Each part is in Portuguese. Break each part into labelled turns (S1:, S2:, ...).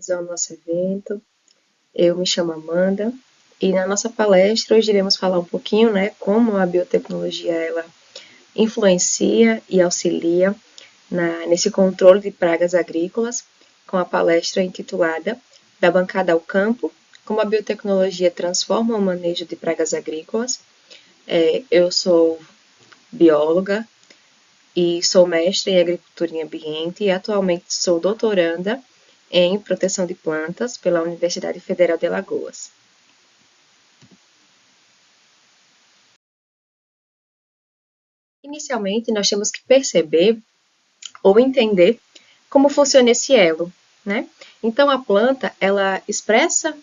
S1: todos ao nosso evento. Eu me chamo Amanda e na nossa palestra hoje iremos falar um pouquinho, como a biotecnologia ela influencia e auxilia nesse controle de pragas agrícolas, com a palestra intitulada Da Bancada ao Campo, como a biotecnologia transforma o manejo de pragas agrícolas. Eu sou bióloga e sou mestre em agricultura e ambiente e atualmente sou doutoranda em proteção de plantas pela Universidade Federal de Alagoas. Inicialmente, nós temos que perceber ou entender como funciona esse elo, né? Então, a planta, ela expressa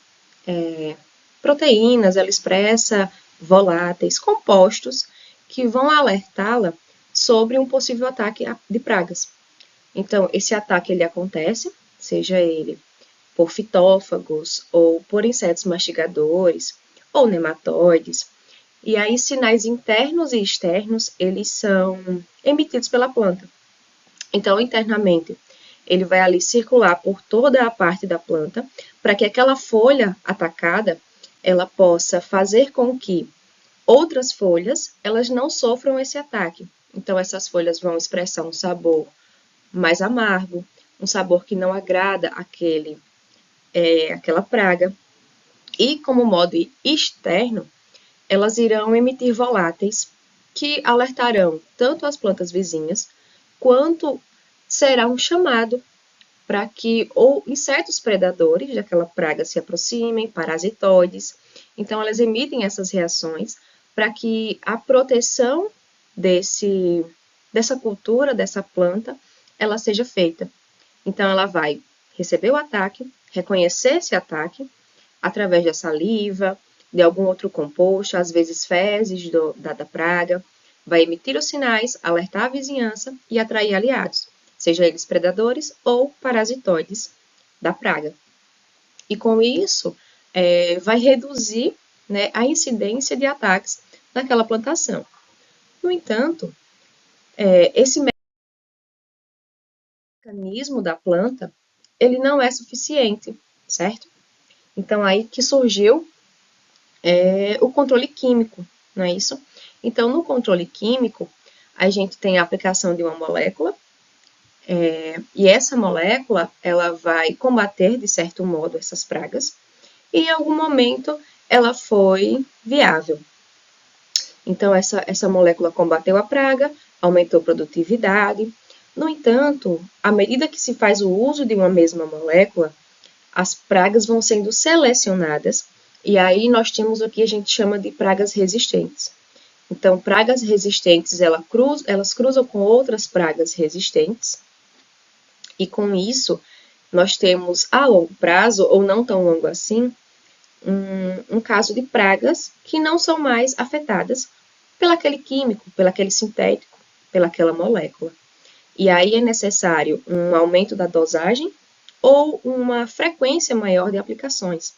S1: proteínas, ela expressa voláteis, compostos, que vão alertá-la sobre um possível ataque de pragas. Então, esse ataque ele acontece, seja ele por fitófagos, ou por insetos mastigadores, ou nematóides. E aí, sinais internos e externos, eles são emitidos pela planta. Então, internamente, ele vai ali circular por toda a parte da planta, para que aquela folha atacada, ela possa fazer com que outras folhas, elas não sofram esse ataque. Então, essas folhas vão expressar um sabor mais amargo, um sabor que não agrada aquela praga. E como modo externo, elas irão emitir voláteis que alertarão tanto as plantas vizinhas, quanto será um chamado para que ou insetos predadores daquela praga se aproximem, parasitoides. Então, elas emitem essas reações para que a proteção dessa cultura, dessa planta, ela seja feita. Então, ela vai receber o ataque, reconhecer esse ataque através da saliva, de algum outro composto, às vezes fezes da praga, vai emitir os sinais, alertar a vizinhança e atrair aliados, seja eles predadores ou parasitoides da praga. E com isso, vai reduzir a incidência de ataques naquela plantação. No entanto, esse mecanismo da planta, ele não é suficiente, certo? Então, aí que surgiu o controle químico, não é isso? Então, no controle químico, a gente tem a aplicação de uma molécula, e essa molécula, ela vai combater, de certo modo, essas pragas, e em algum momento ela foi viável. Então, essa molécula combateu a praga, aumentou a produtividade. No entanto, à medida que se faz o uso de uma mesma molécula, as pragas vão sendo selecionadas, e aí nós temos o que a gente chama de pragas resistentes. Então, pragas resistentes, elas cruzam com outras pragas resistentes, e com isso, nós temos a longo prazo, ou não tão longo assim, um caso de pragas que não são mais afetadas pelaquele químico, pelaquele sintético, pelaquela molécula. E aí é necessário um aumento da dosagem ou uma frequência maior de aplicações.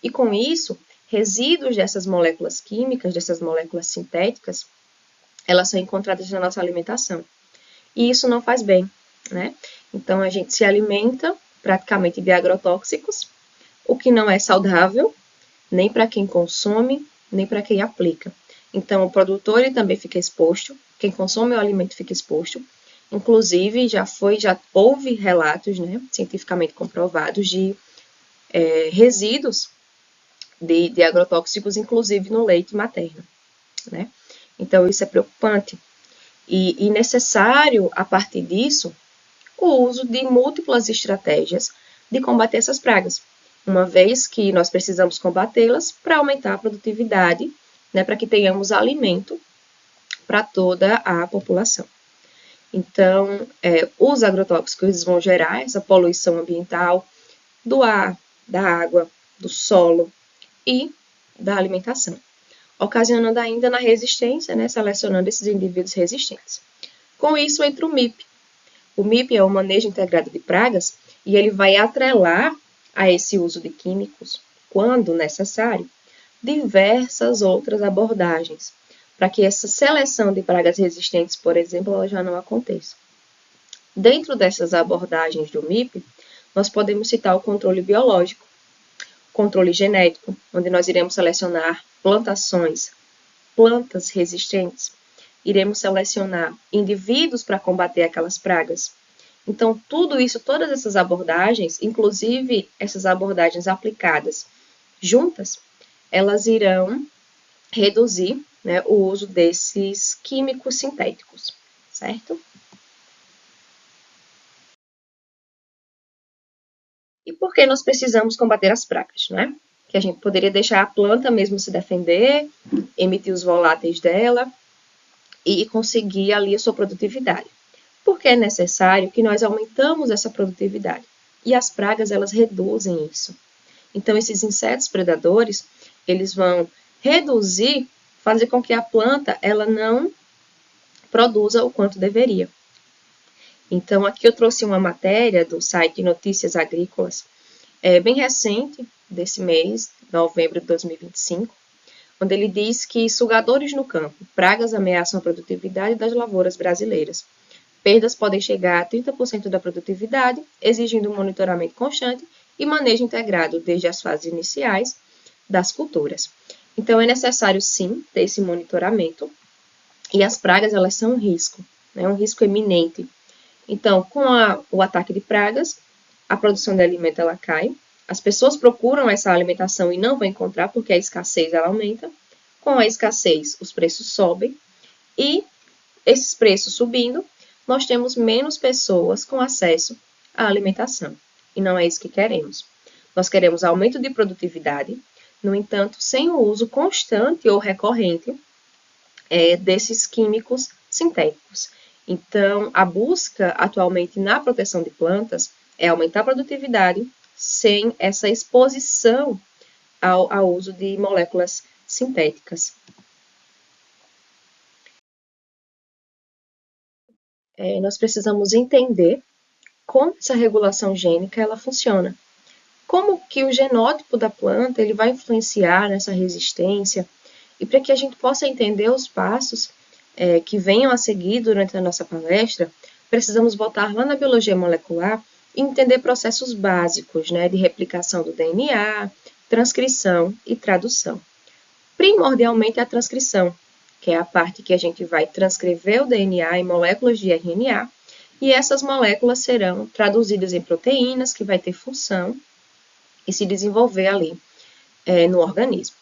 S1: E com isso, resíduos dessas moléculas químicas, dessas moléculas sintéticas, elas são encontradas na nossa alimentação. E isso não faz bem, né? Então, a gente se alimenta praticamente de agrotóxicos, o que não é saudável, nem para quem consome, nem para quem aplica. Então, o produtor ele também fica exposto, quem consome o alimento fica exposto. Inclusive, já houve relatos, cientificamente comprovados, de resíduos de agrotóxicos, inclusive no leite materno, né? Então, isso é preocupante. E necessário, a partir disso, o uso de múltiplas estratégias de combater essas pragas, uma vez que nós precisamos combatê-las para aumentar a produtividade, para que tenhamos alimento para toda a população. Então, os agrotóxicos vão gerar essa poluição ambiental do ar, da água, do solo e da alimentação, ocasionando ainda na resistência, selecionando esses indivíduos resistentes. Com isso, entra o MIP. O MIP é o Manejo Integrado de Pragas e ele vai atrelar a esse uso de químicos, quando necessário, diversas outras abordagens, para que essa seleção de pragas resistentes, por exemplo, ela já não aconteça. Dentro dessas abordagens do MIP, nós podemos citar o controle biológico, controle genético, onde nós iremos selecionar plantações, plantas resistentes, iremos selecionar indivíduos para combater aquelas pragas. Então, tudo isso, todas essas abordagens, inclusive essas abordagens aplicadas juntas, elas irão reduzir, né, o uso desses químicos sintéticos, certo? E por que nós precisamos combater as pragas, né? Que a gente poderia deixar a planta mesmo se defender, emitir os voláteis dela e conseguir ali a sua produtividade. Porque é necessário que nós aumentamos essa produtividade. E as pragas, elas reduzem isso. Então, esses insetos predadores, eles vão reduzir, fazer com que a planta, ela não produza o quanto deveria. Então, aqui eu trouxe uma matéria do site Notícias Agrícolas, bem recente, desse mês, novembro de 2025, onde ele diz que sugadores no campo, pragas ameaçam a produtividade das lavouras brasileiras. Perdas podem chegar a 30% da produtividade, exigindo um monitoramento constante e manejo integrado desde as fases iniciais das culturas. Então, é necessário, sim, ter esse monitoramento. E as pragas, elas são um risco, né? Um risco eminente. Então, com o ataque de pragas, a produção de alimento ela cai. As pessoas procuram essa alimentação e não vão encontrar porque a escassez ela aumenta. Com a escassez, os preços sobem. E esses preços subindo, nós temos menos pessoas com acesso à alimentação. E não é isso que queremos. Nós queremos aumento de produtividade, no entanto, sem o uso constante ou recorrente desses químicos sintéticos. Então, a busca atualmente na proteção de plantas é aumentar a produtividade sem essa exposição ao uso de moléculas sintéticas. Nós precisamos entender como essa regulação gênica ela funciona. Como que o genótipo da planta ele vai influenciar nessa resistência e para que a gente possa entender os passos que venham a seguir durante a nossa palestra, precisamos voltar lá na biologia molecular e entender processos básicos, né, de replicação do DNA, transcrição e tradução. Primordialmente a transcrição, que é a parte que a gente vai transcrever o DNA em moléculas de RNA, e essas moléculas serão traduzidas em proteínas, que vai ter função e se desenvolver ali no organismo.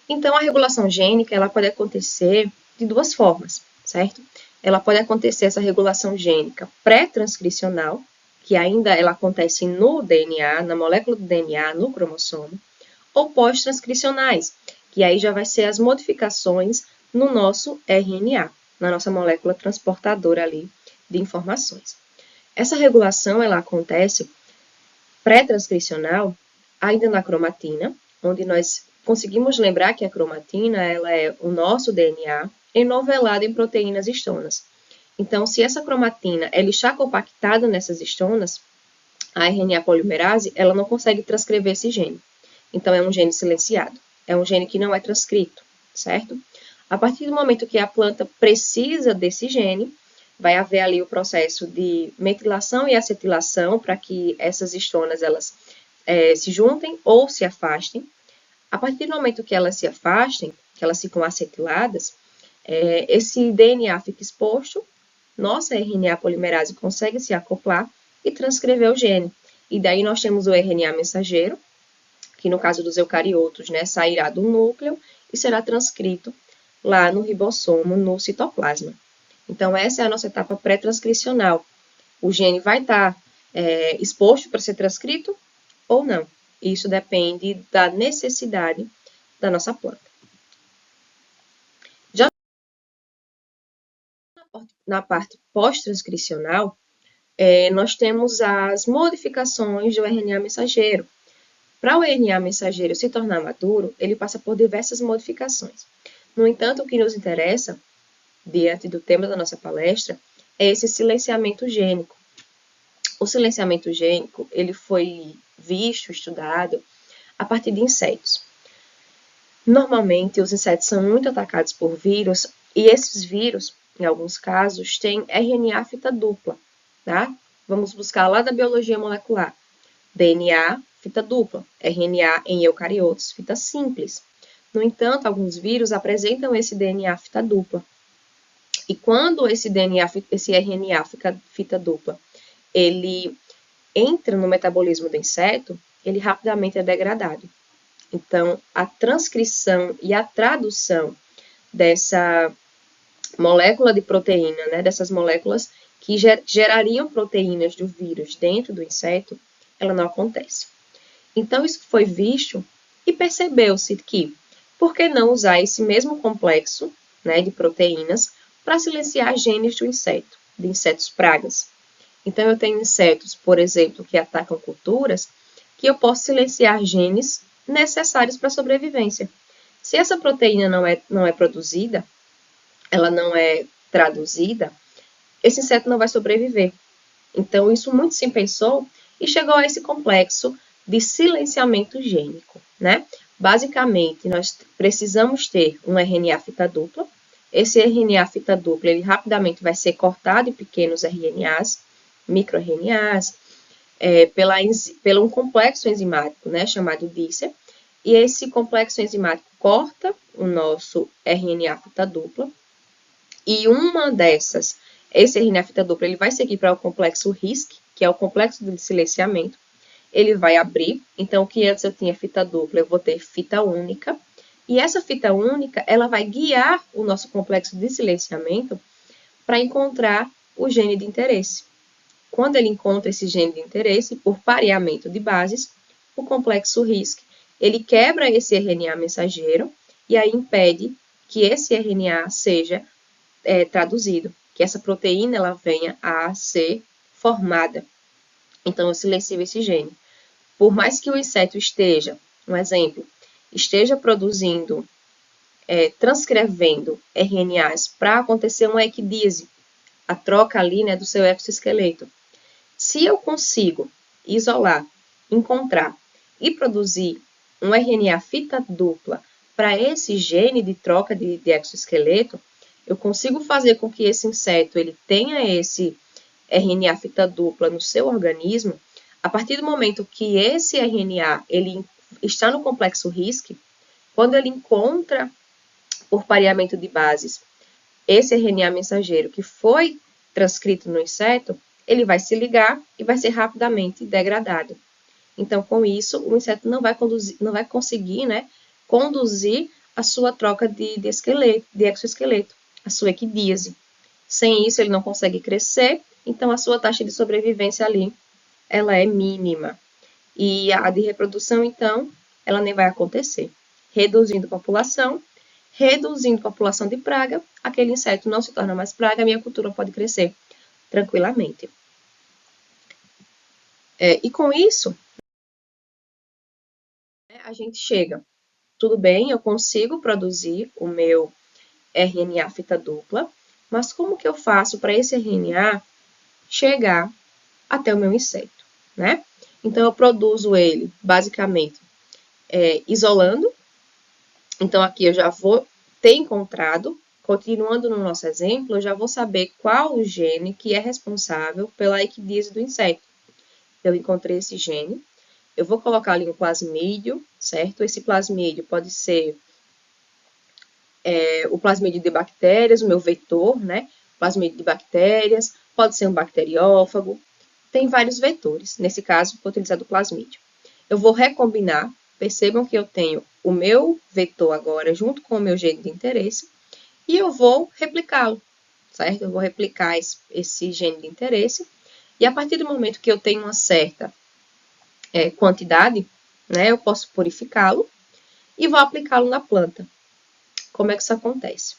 S1: Então, a regulação gênica ela pode acontecer de duas formas, certo? Ela pode acontecer essa regulação gênica pré-transcricional, que ainda ela acontece no DNA, na molécula do DNA, no cromossomo, ou pós-transcricionais, que aí já vai ser as modificações no nosso RNA, na nossa molécula transportadora ali de informações. Essa regulação ela acontece pré-transcricional ainda na cromatina, onde nós conseguimos lembrar que a cromatina ela é o nosso DNA enovelado em proteínas histonas. Então, se essa cromatina ela está compactada nessas histonas, a RNA polimerase ela não consegue transcrever esse gene. Então, é um gene silenciado. É um gene que não é transcrito, certo? A partir do momento que a planta precisa desse gene, vai haver ali o processo de metilação e acetilação para que essas histonas elas se juntem ou se afastem. A partir do momento que elas se afastem, que elas ficam acetiladas, esse DNA fica exposto, nossa RNA polimerase consegue se acoplar e transcrever o gene. E daí nós temos o RNA mensageiro, que no caso dos eucariotos, né, sairá do núcleo e será transcrito lá no ribossomo, no citoplasma. Então, essa é a nossa etapa pré-transcricional. O gene vai estar exposto para ser transcrito ou não. Isso depende da necessidade da nossa planta. Já na parte pós-transcricional, nós temos as modificações do RNA mensageiro. Para o RNA mensageiro se tornar maduro, ele passa por diversas modificações. No entanto, o que nos interessa, diante do tema da nossa palestra, é esse silenciamento gênico. O silenciamento gênico, ele foi visto, estudado, a partir de insetos. Normalmente, os insetos são muito atacados por vírus, e esses vírus, em alguns casos, têm RNA fita dupla, tá? Vamos buscar lá da biologia molecular. DNA, fita dupla. RNA em eucariotos, fita simples. No entanto, alguns vírus apresentam esse DNA fita dupla. E quando esse RNA fita dupla, ele entra no metabolismo do inseto, ele rapidamente é degradado. Então, a transcrição e a tradução dessa molécula de proteína, né, dessas moléculas que gerariam proteínas do vírus dentro do inseto, ela não acontece. Então, isso foi visto e percebeu-se que, por que não usar esse mesmo complexo, né, de proteínas para silenciar genes do inseto, de insetos pragas? Então, eu tenho insetos, por exemplo, que atacam culturas, que eu posso silenciar genes necessários para a sobrevivência. Se essa proteína não é produzida, ela não é traduzida, esse inseto não vai sobreviver. Então, isso muito se pensou e chegou a esse complexo de silenciamento gênico, né? Basicamente, nós precisamos ter um RNA fita dupla. Esse RNA fita dupla, ele rapidamente vai ser cortado em pequenos RNAs, microRNAs, pelo um complexo enzimático, né, chamado dícer. E esse complexo enzimático corta o nosso RNA fita dupla. E uma dessas, esse RNA fita dupla, ele vai seguir para o complexo RISC, que é o complexo de silenciamento. Ele vai abrir, então o que antes eu tinha fita dupla, eu vou ter fita única. E essa fita única, ela vai guiar o nosso complexo de silenciamento para encontrar o gene de interesse. Quando ele encontra esse gene de interesse, por pareamento de bases, o complexo RISC, ele quebra esse RNA mensageiro e aí impede que esse RNA seja traduzido, que essa proteína ela venha a ser formada. Então, eu silencio esse gene. Por mais que o inseto esteja, um exemplo, esteja produzindo, transcrevendo RNAs para acontecer uma equidíase, a troca ali, né, do seu exoesqueleto. Se eu consigo isolar, encontrar e produzir um RNA fita dupla para esse gene de troca de exoesqueleto, eu consigo fazer com que esse inseto ele tenha esse RNA fita dupla no seu organismo. A partir do momento que esse RNA ele está no complexo RISC, quando ele encontra, por pareamento de bases, esse RNA mensageiro que foi transcrito no inseto, ele vai se ligar e vai ser rapidamente degradado. Então, com isso, o inseto não vai conseguir, né, conduzir a sua troca de exoesqueleto, a sua equidíase. Sem isso, ele não consegue crescer, então a sua taxa de sobrevivência ali, ela é mínima. E a de reprodução, então, ela nem vai acontecer. Reduzindo população de praga, aquele inseto não se torna mais praga, a minha cultura pode crescer tranquilamente. E com isso, a gente chega, tudo bem, eu consigo produzir o meu RNA fita dupla, mas como que eu faço para esse RNA chegar até o meu inseto, né? Então, eu produzo ele, basicamente, isolando. Então, aqui eu já vou ter encontrado, continuando no nosso exemplo, eu já vou saber qual o gene que é responsável pela equidíase do inseto. Eu encontrei esse gene, eu vou colocar ali um plasmídio, certo? Esse plasmídio pode ser o plasmídio de bactérias, o meu vetor, né? Plasmídio de bactérias, pode ser um bacteriófago, tem vários vetores. Nesse caso, vou utilizar do plasmídio. Eu vou recombinar, percebam que eu tenho o meu vetor agora junto com o meu gene de interesse e eu vou replicá-lo, certo? Eu vou replicar esse gene de interesse e a partir do momento que eu tenho uma certa quantidade, né, eu posso purificá-lo e vou aplicá-lo na planta. Como é que isso acontece?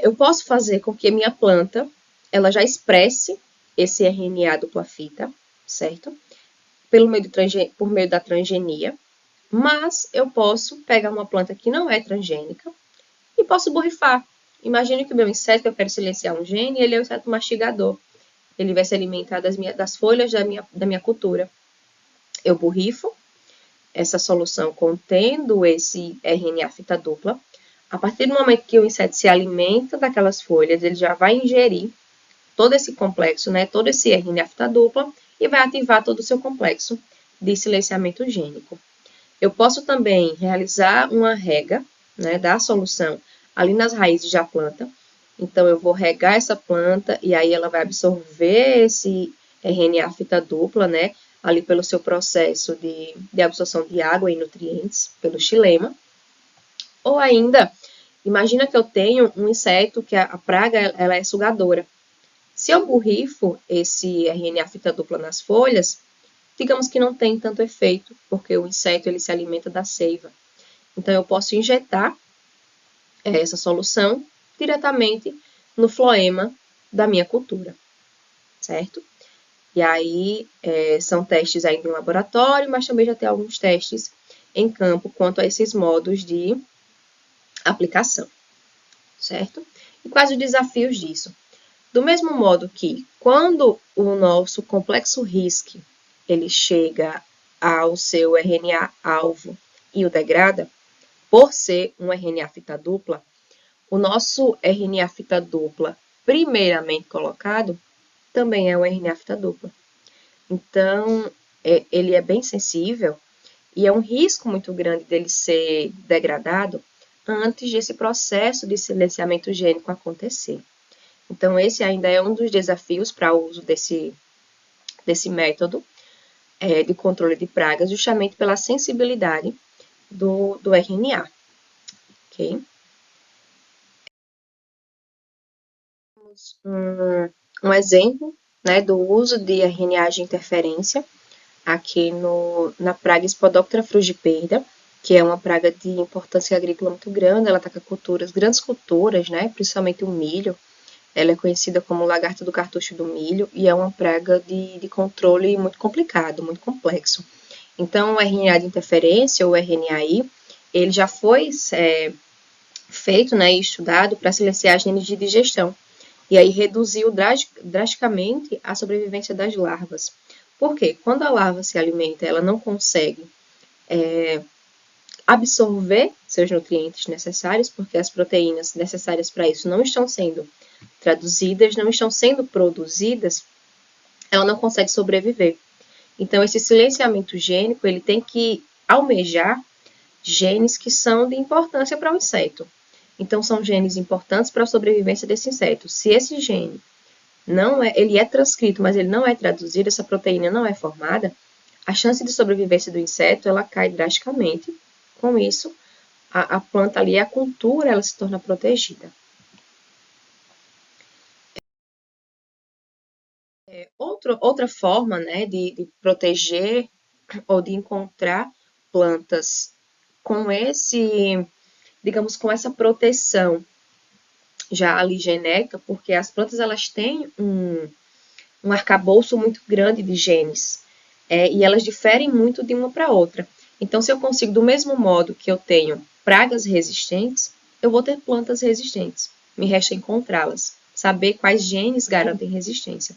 S1: Eu posso fazer com que a minha planta ela já expresse esse RNA dupla fita, certo? Por meio da transgenia, mas eu posso pegar uma planta que não é transgênica e posso borrifar. Imagine que o meu inseto, eu quero silenciar um gene, ele é um inseto mastigador. Ele vai se alimentar das folhas da minha cultura. Eu borrifo essa solução contendo esse RNA fita dupla. A partir do momento que o inseto se alimenta daquelas folhas, ele já vai ingerir todo esse complexo, né, todo esse RNA fita dupla, e vai ativar todo o seu complexo de silenciamento gênico. Eu posso também realizar uma rega, né, da solução ali nas raízes da planta. Então, eu vou regar essa planta e aí ela vai absorver esse RNA fita dupla, né, ali pelo seu processo de absorção de água e nutrientes, pelo xilema. Ou ainda, imagina que eu tenho um inseto que a praga ela é sugadora. Se eu borrifo esse RNA fita dupla nas folhas, digamos que não tem tanto efeito, porque o inseto ele se alimenta da seiva. Então, eu posso injetar essa solução diretamente no floema da minha cultura, certo? E aí, são testes ainda em laboratório, mas também já tem alguns testes em campo quanto a esses modos de aplicação, certo? E quais os desafios disso? Do mesmo modo que, quando o nosso complexo RISC ele chega ao seu RNA-alvo e o degrada, por ser um RNA fita dupla, o nosso RNA fita dupla, primeiramente colocado, também é um RNA fita dupla. Então, ele é bem sensível e é um risco muito grande dele ser degradado antes desse processo de silenciamento gênico acontecer. Então, esse ainda é um dos desafios para o uso desse método de controle de pragas, justamente pela sensibilidade do RNA. Okay? Um exemplo, né, do uso de RNA de interferência aqui na praga Spodoptera frugiperda, que é uma praga de importância agrícola muito grande. Ela ataca grandes culturas, né, principalmente o milho. Ela é conhecida como lagarta do cartucho do milho e é uma praga de controle muito complicado, muito complexo. Então, o RNA de interferência, ou RNAi, ele já foi feito, né, e estudado para silenciar genes de digestão. E aí reduziu drasticamente a sobrevivência das larvas. Por quê? Quando a larva se alimenta, ela não consegue absorver seus nutrientes necessários, porque as proteínas necessárias para isso não estão sendo traduzidas, não estão sendo produzidas, ela não consegue sobreviver. Então, esse silenciamento gênico, ele tem que almejar genes que são de importância para o inseto. Então, são genes importantes para a sobrevivência desse inseto. Se esse gene ele é transcrito, mas ele não é traduzido, essa proteína não é formada, a chance de sobrevivência do inseto, ela cai drasticamente. Com isso, a planta ali, a cultura, ela se torna protegida. Outra forma, né, de proteger ou de encontrar plantas com digamos, com essa proteção já ali genética, porque as plantas elas têm um arcabouço muito grande de genes, e elas diferem muito de uma para outra. Então, se eu consigo, do mesmo modo que eu tenho pragas resistentes, eu vou ter plantas resistentes. Me resta encontrá-las, saber quais genes garantem resistência.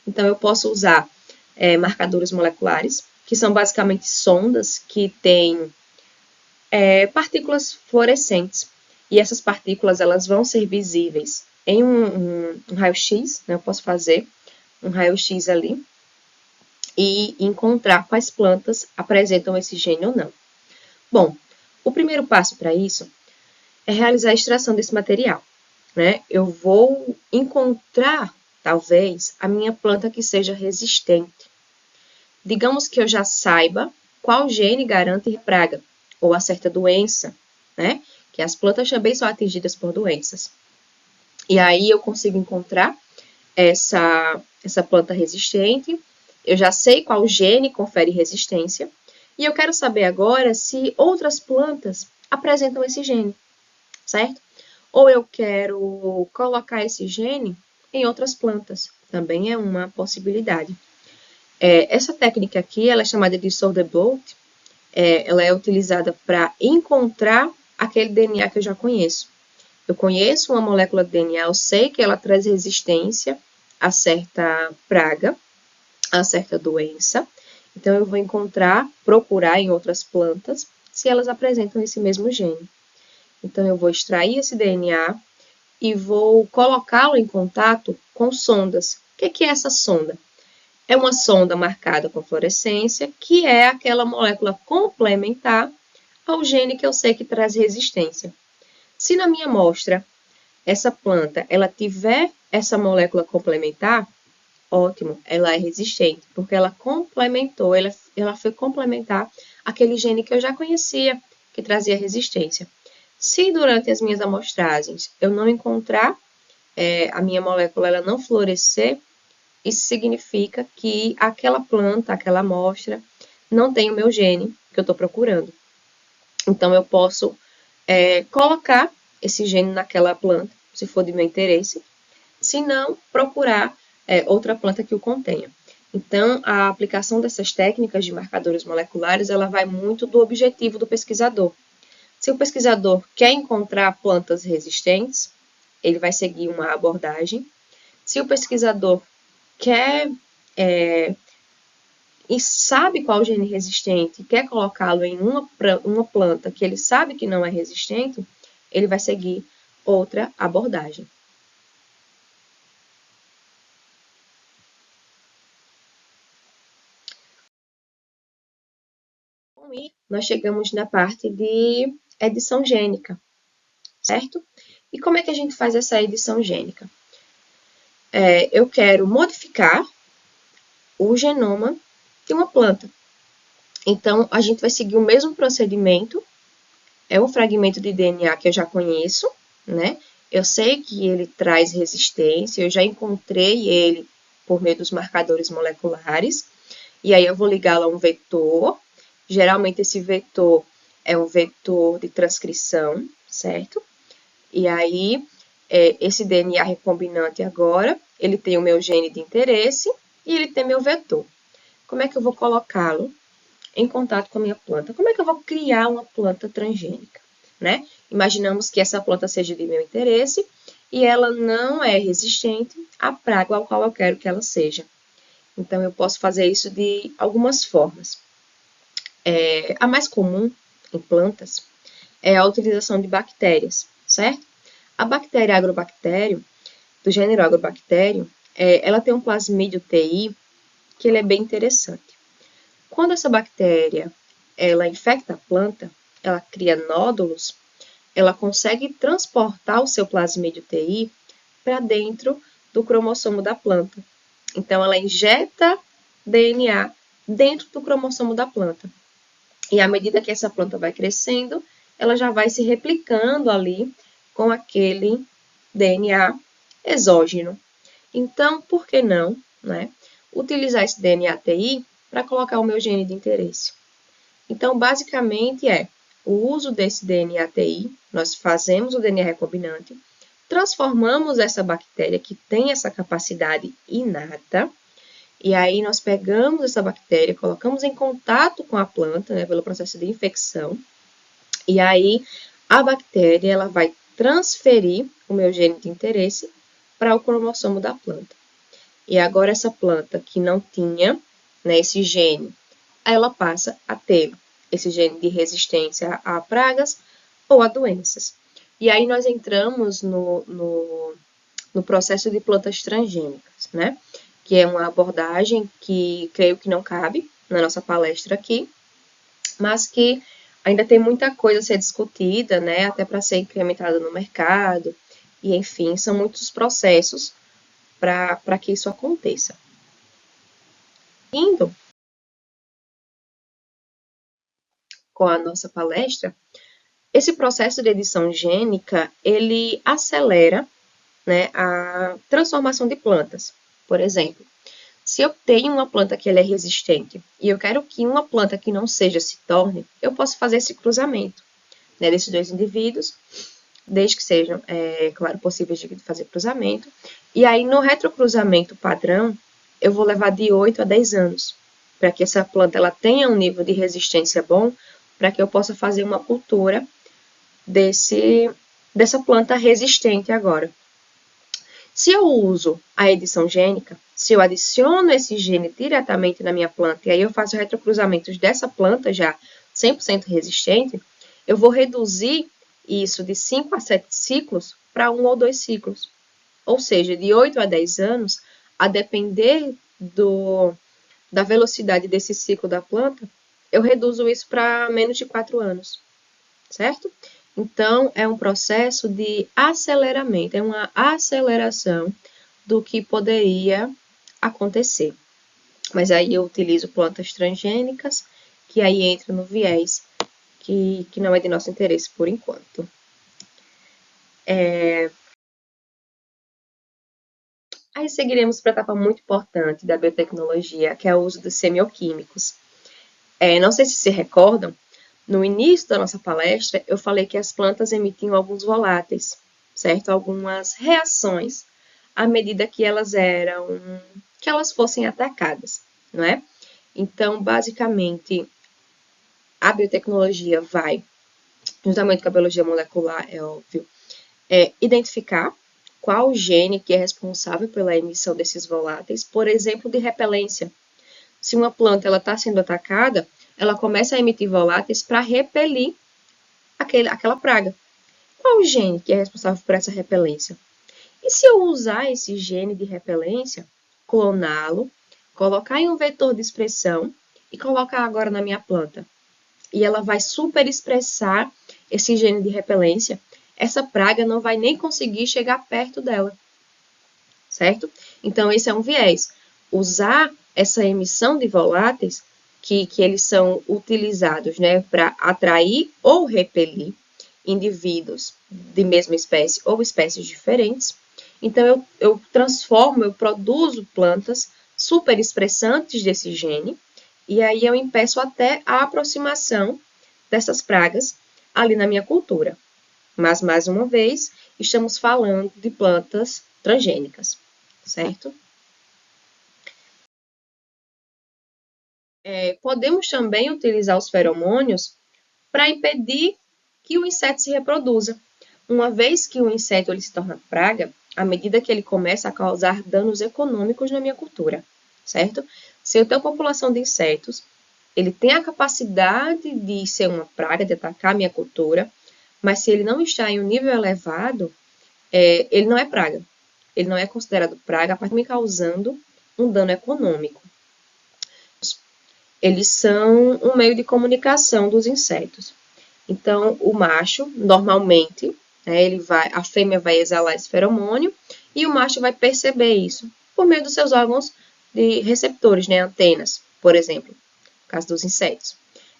S1: Então, eu posso usar marcadores moleculares, que são basicamente sondas que têm partículas fluorescentes. E essas partículas elas vão ser visíveis em um raio-x, né? Eu posso fazer um raio-x ali e encontrar quais plantas apresentam esse gene ou não. Bom, o primeiro passo para isso é realizar a extração desse material, né? Eu vou encontrar, talvez, a minha planta que seja resistente. Digamos que eu já saiba qual gene garante praga ou a certa doença, né? Que as plantas também são atingidas por doenças. E aí eu consigo encontrar essa planta resistente, eu já sei qual gene confere resistência, e eu quero saber agora se outras plantas apresentam esse gene, certo? Ou eu quero colocar esse gene em outras plantas, também é uma possibilidade. Essa técnica aqui, ela é chamada de Söderblot, ela é utilizada para encontrar aquele DNA que eu já conheço. Eu conheço uma molécula de DNA, eu sei que ela traz resistência a certa praga, a certa doença. Então, eu vou procurar em outras plantas se elas apresentam esse mesmo gene. Então, eu vou extrair esse DNA e vou colocá-lo em contato com sondas. O que é essa sonda? é uma sonda marcada com fluorescência, que é aquela molécula complementar ao gene que eu sei que traz resistência. Se na minha amostra essa planta ela tiver essa molécula complementar, ótimo, ela é resistente, porque ela complementou, ela foi complementar aquele gene que eu já conhecia, que trazia resistência. Se durante as minhas amostragens eu não encontrar a minha molécula ela não florescer, isso significa que aquela planta, aquela amostra, não tem o meu gene que eu estou procurando. Então, eu posso colocar esse gene naquela planta, se for de meu interesse, se não, procurar outra planta que o contenha. Então, a aplicação dessas técnicas de marcadores moleculares, ela vai muito do objetivo do pesquisador. Se o pesquisador quer encontrar plantas resistentes, ele vai seguir uma abordagem. Se o pesquisador quer e sabe qual gene resistente e quer colocá-lo em uma planta que ele sabe que não é resistente, ele vai seguir outra abordagem. E nós chegamos na parte de edição gênica, certo? E como é que a gente faz essa edição gênica? Eu quero modificar o genoma de uma planta. Então, a gente vai seguir o mesmo procedimento. É um fragmento de DNA que eu já conheço, né? Eu sei que ele traz resistência, eu já encontrei ele por meio dos marcadores moleculares. E aí eu vou ligá-lo a um vetor. Geralmente esse vetor é um vetor de transcrição, certo? E aí, esse DNA recombinante agora, ele tem o meu gene de interesse e ele tem meu vetor. Como é que eu vou colocá-lo em contato com a minha planta? Como é que eu vou criar uma planta transgênica, né? Imaginamos que essa planta seja de meu interesse e ela não é resistente à praga ao qual eu quero que ela seja. Então, eu posso fazer isso de algumas formas. A mais comum em plantas é a utilização de bactérias, certo? A bactéria agrobactério, do gênero agrobactério, ela tem um plasmídio TI que ele é bem interessante. Quando essa bactéria ela infecta a planta, ela cria nódulos, ela consegue transportar o seu plasmídio TI para dentro do cromossomo da planta. Então, ela injeta DNA dentro do cromossomo da planta. E à medida que essa planta vai crescendo, ela já vai se replicando ali com aquele DNA exógeno. Então, por que não, né, utilizar esse DNA TI para colocar o meu gene de interesse? Então, basicamente o uso desse DNA TI, nós fazemos o DNA recombinante, transformamos essa bactéria que tem essa capacidade inata, e aí nós pegamos essa bactéria, colocamos em contato com a planta, né, pelo processo de infecção, e aí a bactéria ela vai transferir o meu gene de interesse para o cromossomo da planta. E agora essa planta que não tinha, né, esse gene, ela passa a ter esse gene de resistência a pragas ou a doenças. E aí nós entramos no processo de plantas transgênicas, né? Que é uma abordagem que creio que não cabe na nossa palestra aqui, mas que ainda tem muita coisa a ser discutida, né? Até para ser incrementada no mercado, e enfim, são muitos processos para que isso aconteça. Indo com a nossa palestra, esse processo de edição gênica, ele acelera, né, a transformação de plantas. Por exemplo, se eu tenho uma planta que ela é resistente e eu quero que uma planta que não seja se torne, eu posso fazer esse cruzamento, né, desses dois indivíduos, desde que sejam, claro, possíveis de fazer cruzamento. E aí, no retrocruzamento padrão, eu vou levar de 8 a 10 anos, para que essa planta ela tenha um nível de resistência bom, para que eu possa fazer uma cultura dessa planta resistente agora. Se eu uso a edição gênica, se eu adiciono esse gene diretamente na minha planta e aí eu faço retrocruzamentos dessa planta já 100% resistente, eu vou reduzir isso de 5 a 7 ciclos para 1 ou 2 ciclos. Ou seja, de 8 a 10 anos, a depender da velocidade desse ciclo da planta, eu reduzo isso para menos de 4 anos, certo? Então, é um processo de aceleramento, é uma aceleração do que poderia acontecer. Mas aí eu utilizo plantas transgênicas, que aí entra no viés, que não é de nosso interesse por enquanto. Aí seguiremos para a etapa muito importante da biotecnologia, que é o uso dos semioquímicos. Não sei se se recordam, no início da nossa palestra, eu falei que as plantas emitiam alguns voláteis, certo? Algumas reações à medida que elas fossem atacadas, não é? Então, basicamente, a biotecnologia vai, juntamente com a biologia molecular, é óbvio, identificar qual gene que é responsável pela emissão desses voláteis, por exemplo, de repelência. Se uma planta está sendo atacada, ela começa a emitir voláteis para repelir aquela praga. Qual o gene que é responsável por essa repelência? E se eu usar esse gene de repelência, cloná-lo, colocar em um vetor de expressão e colocar agora na minha planta? E ela vai super expressar esse gene de repelência, essa praga não vai nem conseguir chegar perto dela, certo? Então, esse é um viés. Usar essa emissão de voláteis, que eles são utilizados, né, para atrair ou repelir indivíduos de mesma espécie ou espécies diferentes. Então, eu produzo plantas super expressantes desse gene, e aí eu impeço até a aproximação dessas pragas ali na minha cultura. Mas, mais uma vez, estamos falando de plantas transgênicas, certo? Podemos também utilizar os feromônios para impedir que o inseto se reproduza. Uma vez que o inseto ele se torna praga, à medida que ele começa a causar danos econômicos na minha cultura, certo? Se eu tenho população de insetos, ele tem a capacidade de ser uma praga, de atacar a minha cultura, mas se ele não está em um nível elevado, ele não é praga. Ele não é considerado praga, a partir de me causando um dano econômico. Eles são um meio de comunicação dos insetos. Então, o macho, normalmente, né, a fêmea vai exalar esse feromônio e o macho vai perceber isso por meio dos seus órgãos de receptores, né, antenas, por exemplo, no caso dos insetos.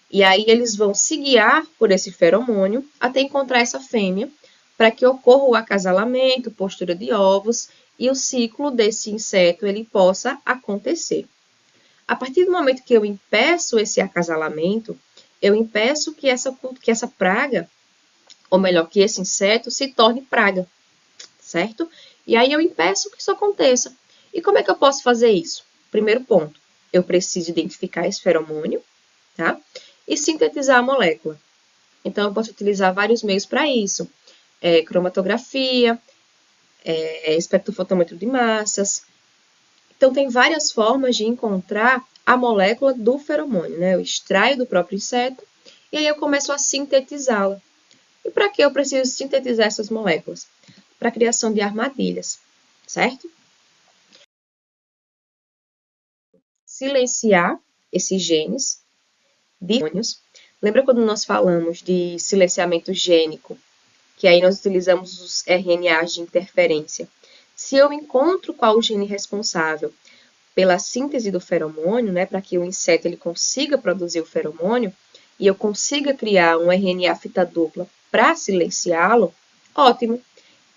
S1: E aí eles vão se guiar por esse feromônio até encontrar essa fêmea para que ocorra o acasalamento, postura de ovos e o ciclo desse inseto ele possa acontecer. A partir do momento que eu impeço esse acasalamento, eu impeço que essa praga, ou melhor, que esse inseto se torne praga, certo? E aí eu impeço que isso aconteça. E como é que eu posso fazer isso? Primeiro ponto, eu preciso identificar esse feromônio, tá? E sintetizar a molécula. Então, eu posso utilizar vários meios para isso. Cromatografia, espectrofotômetro de massas. Então, tem várias formas de encontrar a molécula do feromônio, né? Eu extraio do próprio inseto e aí eu começo a sintetizá-la. E para que eu preciso sintetizar essas moléculas? Para a criação de armadilhas, certo? Silenciar esses genes de hormônios. Lembra quando nós falamos de silenciamento gênico, que aí nós utilizamos os RNAs de interferência? Se eu encontro qual o gene responsável pela síntese do feromônio, né, para que o inseto ele consiga produzir o feromônio, e eu consiga criar um RNA fita dupla para silenciá-lo, ótimo.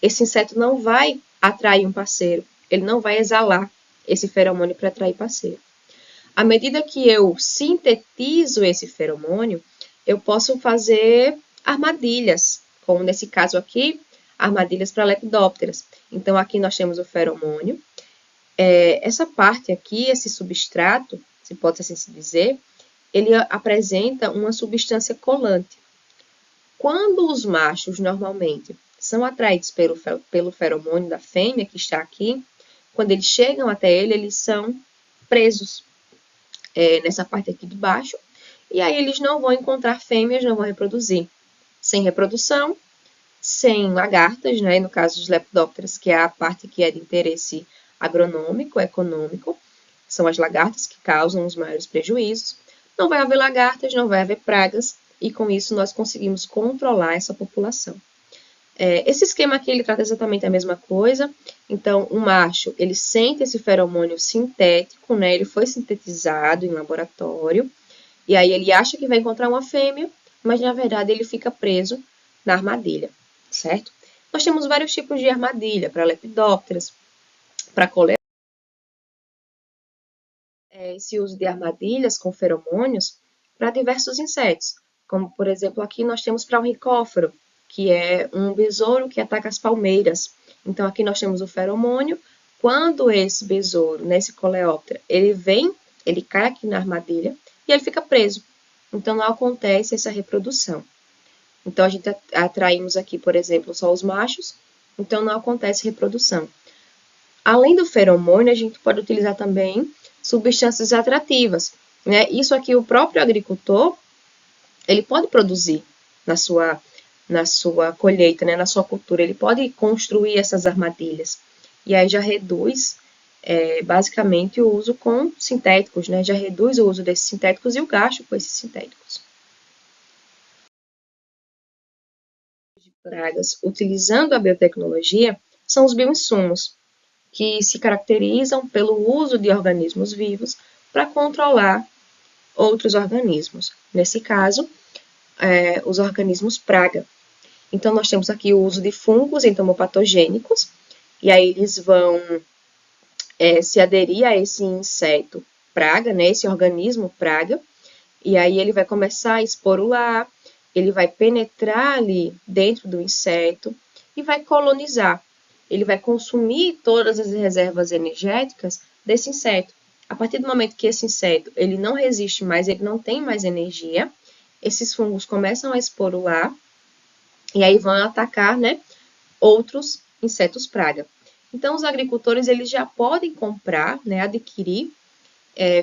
S1: Esse inseto não vai atrair um parceiro, ele não vai exalar esse feromônio para atrair parceiro. À medida que eu sintetizo esse feromônio, eu posso fazer armadilhas, como nesse caso aqui, armadilhas para lepidópteras. Então, aqui nós temos o feromônio. Essa parte aqui, esse substrato, se pode assim se dizer, ele apresenta uma substância colante. Quando os machos, normalmente, são atraídos pelo feromônio da fêmea, que está aqui, quando eles chegam até ele, eles são presos nessa parte aqui de baixo, e aí eles não vão encontrar fêmeas, não vão reproduzir. Sem reprodução, sem lagartas, né, no caso dos lepidópteras, que é a parte que é de interesse agronômico, econômico, são as lagartas que causam os maiores prejuízos. Não vai haver lagartas, não vai haver pragas, e com isso nós conseguimos controlar essa população. Esse esquema aqui, ele trata exatamente a mesma coisa. Então, o macho, ele sente esse feromônio sintético, né? Ele foi sintetizado em laboratório, e aí ele acha que vai encontrar uma fêmea, mas na verdade ele fica preso na armadilha, certo? Nós temos vários tipos de armadilha, para lepidópteras, para coleópteras. Esse uso de armadilhas com feromônios para diversos insetos, como por exemplo aqui nós temos para o ricóforo, que é um besouro que ataca as palmeiras. Então aqui nós temos o feromônio. Quando esse besouro, nesse coleóptera, ele cai aqui na armadilha e ele fica preso. Então não acontece essa reprodução. Então a gente atraímos aqui, por exemplo, só os machos, então não acontece reprodução. Além do feromônio, a gente pode utilizar também substâncias atrativas, né? Isso aqui o próprio agricultor, ele pode produzir na sua colheita, né? Na sua cultura, ele pode construir essas armadilhas. E aí já reduz, basicamente, o uso com sintéticos, né? Já reduz o uso desses sintéticos e o gasto com esses sintéticos. De pragas, utilizando a biotecnologia, são os bioinsumos, que se caracterizam pelo uso de organismos vivos para controlar outros organismos. Nesse caso, os organismos praga. Então, nós temos aqui o uso de fungos entomopatogênicos, e aí eles vão se aderir a esse inseto praga, né, esse organismo praga, e aí ele vai começar a esporular, ele vai penetrar ali dentro do inseto e vai colonizar. Ele vai consumir todas as reservas energéticas desse inseto. A partir do momento que esse inseto ele não resiste mais, ele não tem mais energia, esses fungos começam a esporular e aí vão atacar, né, outros insetos praga. Então, os agricultores eles já podem comprar, né, adquirir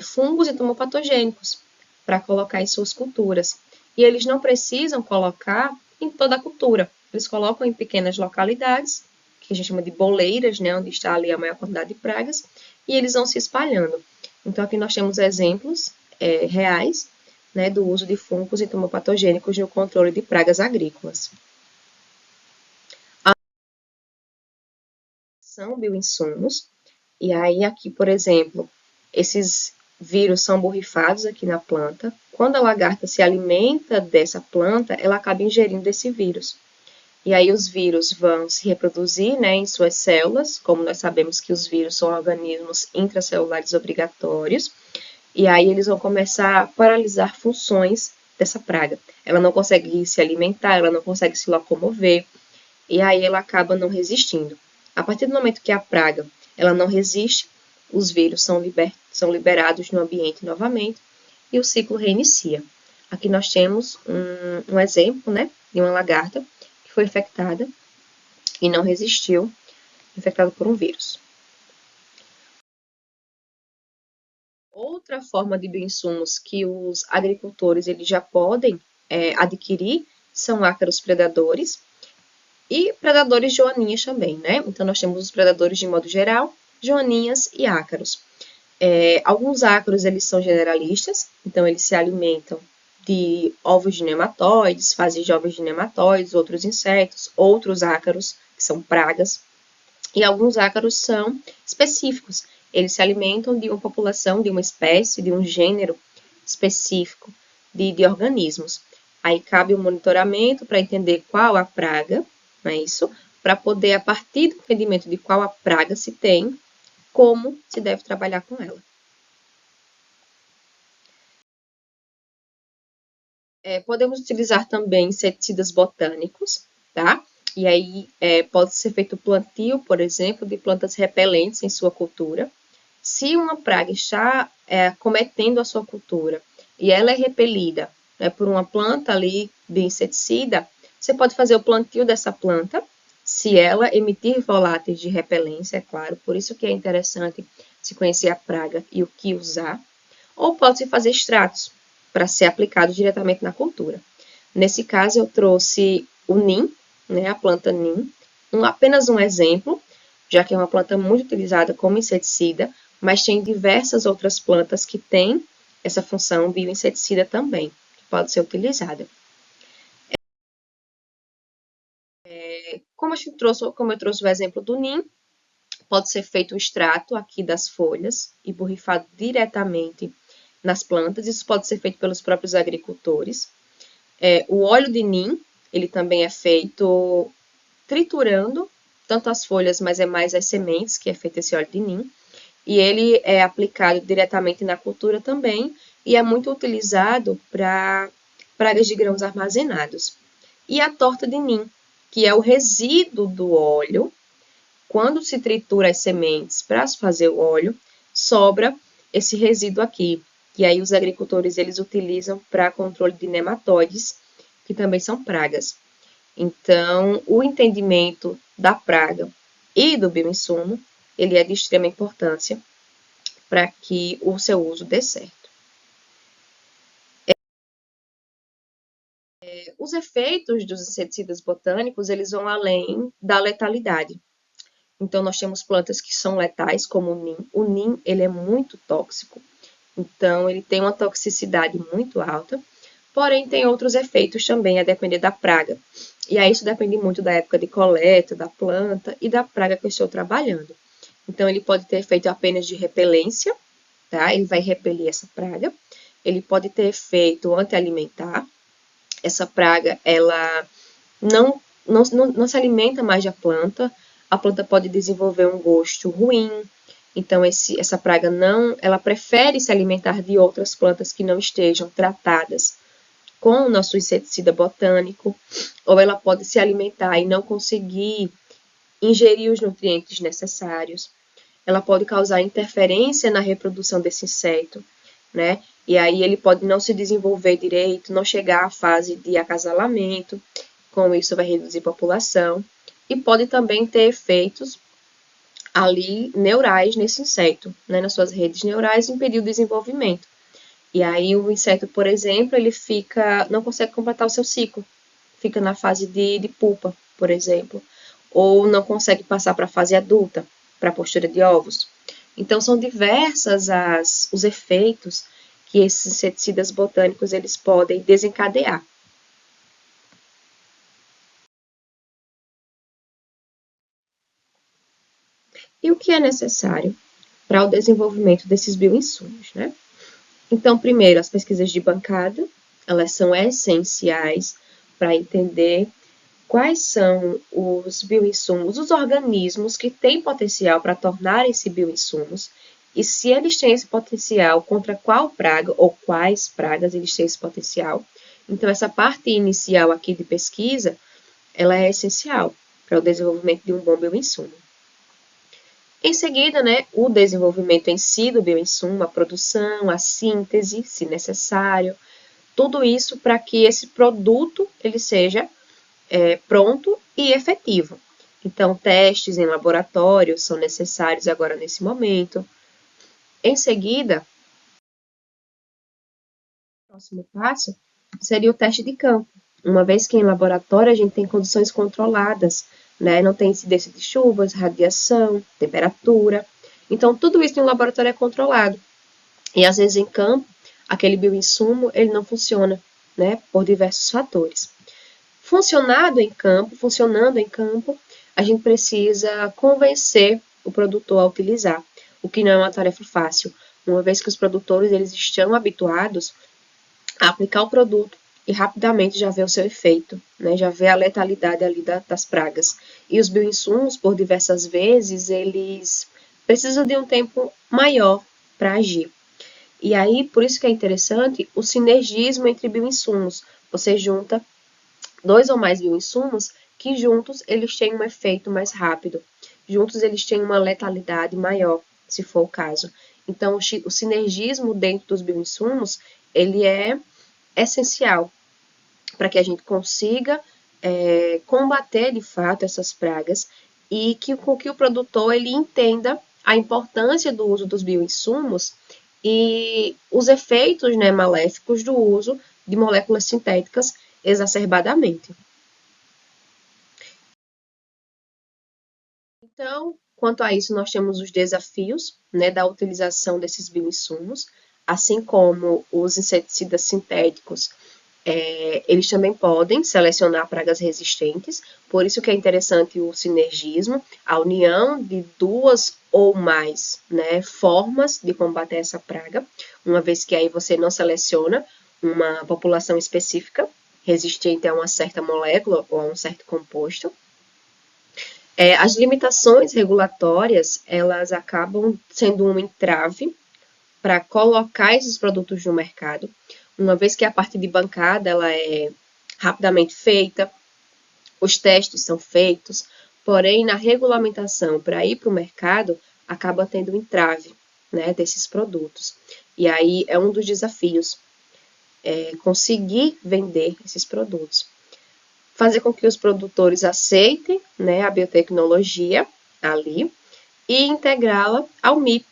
S1: fungos entomopatogênicos para colocar em suas culturas. E eles não precisam colocar em toda a cultura. Eles colocam em pequenas localidades, que a gente chama de boleiras, né, onde está ali a maior quantidade de pragas, e eles vão se espalhando. Então, aqui nós temos exemplos reais, né, do uso de fungos entomopatogênicos no controle de pragas agrícolas. São bioinsumos, e aí aqui, por exemplo, esses vírus são borrifados aqui na planta. Quando a lagarta se alimenta dessa planta, ela acaba ingerindo esse vírus. E aí os vírus vão se reproduzir, né, em suas células, como nós sabemos que os vírus são organismos intracelulares obrigatórios, e aí eles vão começar a paralisar funções dessa praga. Ela não consegue se alimentar, ela não consegue se locomover, e aí ela acaba não resistindo. A partir do momento que a praga ela não resiste, os vírus são liberados no ambiente novamente e o ciclo reinicia. Aqui nós temos um exemplo, né, de uma lagarta que foi infectada e não resistiu, infectada por um vírus. Outra forma de bioinsumos que os agricultores eles já podem adquirir são ácaros predadores e predadores joaninhas também, né? Então, nós temos os predadores de modo geral, joaninhas e ácaros. Alguns ácaros, eles são generalistas, então eles se alimentam de ovos de nematóides, fazem de ovos de nematóides, outros insetos, outros ácaros, que são pragas, e alguns ácaros são específicos, eles se alimentam de uma população, de uma espécie, de um gênero específico de organismos. Aí cabe o monitoramento para entender qual a praga, não é isso? Para poder, a partir do entendimento de qual a praga se tem, como se deve trabalhar com ela. Podemos utilizar também inseticidas botânicos, tá? E aí pode ser feito plantio, por exemplo, de plantas repelentes em sua cultura. Se uma praga está acometendo a sua cultura e ela é repelida, né, por uma planta ali de inseticida, você pode fazer o plantio dessa planta, se ela emitir voláteis de repelência, é claro, por isso que é interessante se conhecer a praga e o que usar, ou pode-se fazer extratos para ser aplicado diretamente na cultura. Nesse caso, eu trouxe o NIM, né, a planta NIM, apenas um exemplo, já que é uma planta muito utilizada como inseticida, mas tem diversas outras plantas que têm essa função bioinseticida também, que pode ser utilizada. Como eu trouxe o exemplo do NIM, pode ser feito o extrato aqui das folhas e borrifado diretamente nas plantas. Isso pode ser feito pelos próprios agricultores. O óleo de NIM, ele também é feito triturando tanto as folhas, mas é mais as sementes que é feito esse óleo de NIM. E ele é aplicado diretamente na cultura também e é muito utilizado para pragas de grãos armazenados. E a torta de NIM, que é o resíduo do óleo. Quando se tritura as sementes para fazer o óleo, sobra esse resíduo aqui. E aí os agricultores eles utilizam para controle de nematóides, que também são pragas. Então, o entendimento da praga e do bioinsumo, ele é de extrema importância para que o seu uso dê certo. Os efeitos dos inseticidas botânicos, eles vão além da letalidade. Então, nós temos plantas que são letais, como o NIM. O NIM, ele é muito tóxico. Então, ele tem uma toxicidade muito alta. Porém, tem outros efeitos também, a depender da praga. E aí, isso depende muito da época de coleta, da planta e da praga que eu estou trabalhando. Então, ele pode ter efeito apenas de repelência, tá? Ele vai repelir essa praga. Ele pode ter efeito antialimentar. Essa praga, ela não se alimenta mais da planta. A planta pode desenvolver um gosto ruim. Então, essa praga ela prefere se alimentar de outras plantas que não estejam tratadas com o nosso inseticida botânico, ou ela pode se alimentar e não conseguir ingerir os nutrientes necessários. Ela pode causar interferência na reprodução desse inseto, né? E aí ele pode não se desenvolver direito, não chegar à fase de acasalamento, com isso vai reduzir a população, e pode também ter efeitos ali neurais nesse inseto, né, nas suas redes neurais, impedir o desenvolvimento. E aí o inseto, por exemplo, ele não consegue completar o seu ciclo, fica na fase de pupa, por exemplo, ou não consegue passar para a fase adulta, para a postura de ovos. Então são diversas os efeitos que esses inseticidas botânicos eles podem desencadear. E o que é necessário para o desenvolvimento desses bioinsumos, né? Então, primeiro, as pesquisas de bancada, elas são essenciais para entender quais são os bioinsumos, os organismos que têm potencial para tornarem-se bioinsumos e se eles têm esse potencial, contra qual praga ou quais pragas eles têm esse potencial. Então, essa parte inicial aqui de pesquisa, ela é essencial para o desenvolvimento de um bom bioinsumo. Em seguida, né, o desenvolvimento em si do bioinsumo, a produção, a síntese, se necessário, tudo isso para que esse produto ele seja pronto e efetivo. Então, testes em laboratório são necessários agora nesse momento. Em seguida, o próximo passo seria o teste de campo. Uma vez que em laboratório a gente tem condições controladas, né? Não tem incidência de chuvas, radiação, temperatura. Então, tudo isso em laboratório é controlado. E às vezes em campo, aquele bioinsumo ele não funciona, né? Por diversos fatores. Funcionando em campo, a gente precisa convencer o produtor a utilizar, o que não é uma tarefa fácil, uma vez que os produtores eles estão habituados a aplicar o produto e rapidamente já vê o seu efeito, né? Já vê a letalidade ali das pragas. E os bioinsumos, por diversas vezes, eles precisam de um tempo maior para agir. E aí, por isso que é interessante o sinergismo entre bioinsumos. Você junta 2 ou mais bioinsumos que juntos eles têm um efeito mais rápido. Juntos eles têm uma letalidade maior, se for o caso. Então, o sinergismo dentro dos bioinsumos, ele é essencial para que a gente consiga combater de fato essas pragas e com que o produtor ele entenda a importância do uso dos bioinsumos e os efeitos, né, maléficos do uso de moléculas sintéticas exacerbadamente. Então, Quanto a isso, nós temos os desafios, né, da utilização desses bioinsumos, assim como os inseticidas sintéticos. Eles também podem selecionar pragas resistentes, por isso que é interessante o sinergismo, a união de duas ou mais, né, formas de combater essa praga, uma vez que aí você não seleciona uma população específica resistente a uma certa molécula ou a um certo composto. As limitações regulatórias, elas acabam sendo um entrave para colocar esses produtos no mercado, uma vez que a parte de bancada ela é rapidamente feita, os testes são feitos, porém na regulamentação para ir para o mercado acaba tendo um entrave, né, desses produtos. E aí é um dos desafios, conseguir vender esses produtos. Fazer com que os produtores aceitem, né, a biotecnologia ali e integrá-la ao MIP.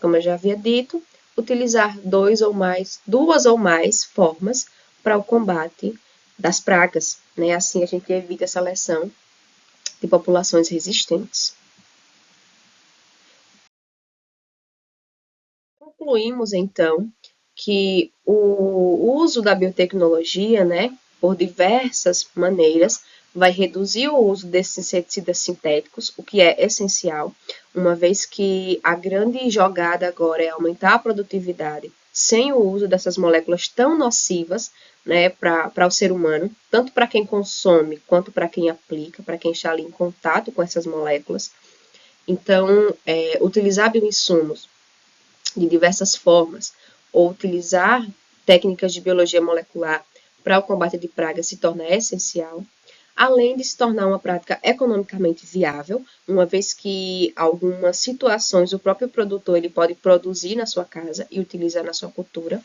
S1: Como eu já havia dito, utilizar duas ou mais formas para o combate das pragas, né? Assim a gente evita a seleção de populações resistentes. Concluímos então que o uso da biotecnologia, né, por diversas maneiras, vai reduzir o uso desses inseticidas sintéticos, o que é essencial, uma vez que a grande jogada agora é aumentar a produtividade sem o uso dessas moléculas tão nocivas, né, para o ser humano, tanto para quem consome quanto para quem aplica, para quem está ali em contato com essas moléculas. Então, utilizar bioinsumos de diversas formas, ou utilizar técnicas de biologia molecular para o combate de pragas se torna essencial, além de se tornar uma prática economicamente viável, uma vez que algumas situações o próprio produtor ele pode produzir na sua casa e utilizar na sua cultura,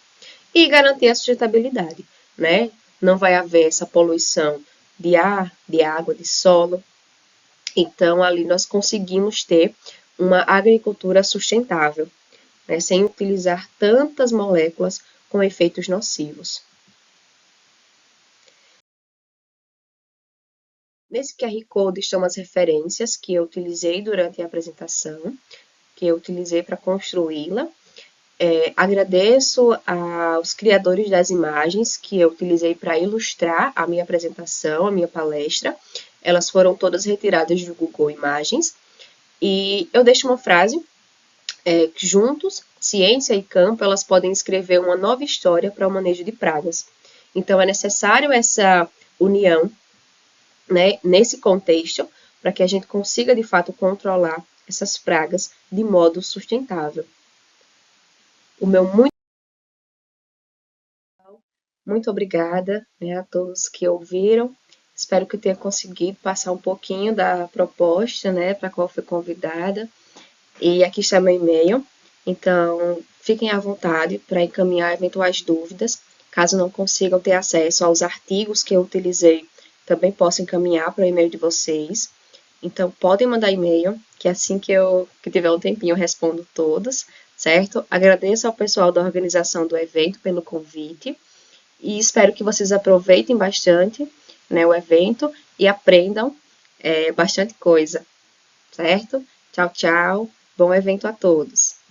S1: e garantir a sustentabilidade, né? Não vai haver essa poluição de ar, de água, de solo. Então, ali nós conseguimos ter uma agricultura sustentável, né, sem utilizar tantas moléculas com efeitos nocivos. Nesse QR Code estão as referências que eu utilizei durante a apresentação, que eu utilizei para construí-la. Agradeço aos criadores das imagens que eu utilizei para ilustrar a minha apresentação, a minha palestra. Elas foram todas retiradas do Google Imagens. E eu deixo uma frase que juntos, ciência e campo, elas podem escrever uma nova história para o manejo de pragas. Então, é necessário essa união, né, nesse contexto, para que a gente consiga, de fato, controlar essas pragas de modo sustentável. O meu muito obrigada, né, a todos que ouviram. Espero que eu tenha conseguido passar um pouquinho da proposta, né, para a qual fui convidada. E aqui está meu e-mail. Então, fiquem à vontade para encaminhar eventuais dúvidas. Caso não consigam ter acesso aos artigos que eu utilizei, também posso encaminhar para o e-mail de vocês. Então, podem mandar e-mail, que assim que tiver um tempinho eu respondo todos, certo? Agradeço ao pessoal da organização do evento pelo convite e espero que vocês aproveitem bastante, né, o evento e aprendam bastante coisa, certo? Tchau, tchau. Bom evento a todos.